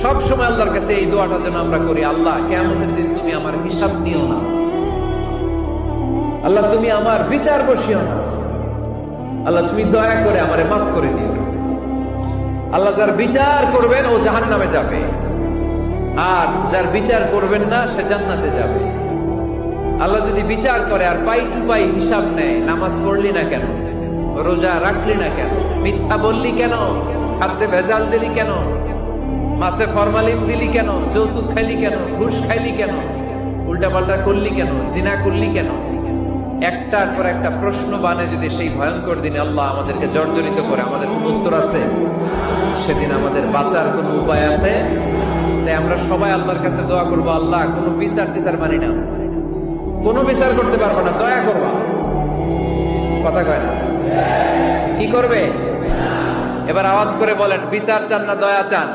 সব সময় আল্লাহর কাছে এই দোয়াটা যেন আমরা করি, আল্লাহ কিয়ামতের দিন তুমি আমার হিসাব নিও না, আল্লাহ তুমি আমার বিচার বসিও না, আল্লাহ তুমি দয়া করে আমারে মাফ করে দিও। আল্লাহ যার বিচার করবেন ও জাহান্নামে যাবে, আর যার বিচার করবেন না সে জান্নাতে যাবে। আল্লাহ যদি বিচার করে আর পাই টু পাই হিসাব নেয়, নামাজ পড়লি না কেন, রোজা রাখলি না কেন, মিথ্যা বললি কেন, খাদ্যে ভেজাল দিলি কেন, মাছে ফরমালিন দিলি কেন, যৌতুক খাইলি কেন, ঘুষ খাইলি কেন, উল্টাপাল্টা করলি কেন, জিনা করলি কেন, একটার পর একটা প্রশ্ন বানে যদি সেই ভয়ঙ্কর দিনে আল্লাহ আমাদেরকে জর্জরিত করে, আমাদের কোন উত্তর আছে? সেদিন আমাদের বাঁচার কোন উপায় আছে? তাই আমরা সবাই আল্লাহর কাছে দোয়া করবো, আল্লাহ কোনো বিচার টিচার মানি না, কোনো বিচার করতে পারবো না, দয়া করবা। কথা কয় না? কি করবে? এবার আওয়াজ করে বলেন, বিচার চান না দয়া চান?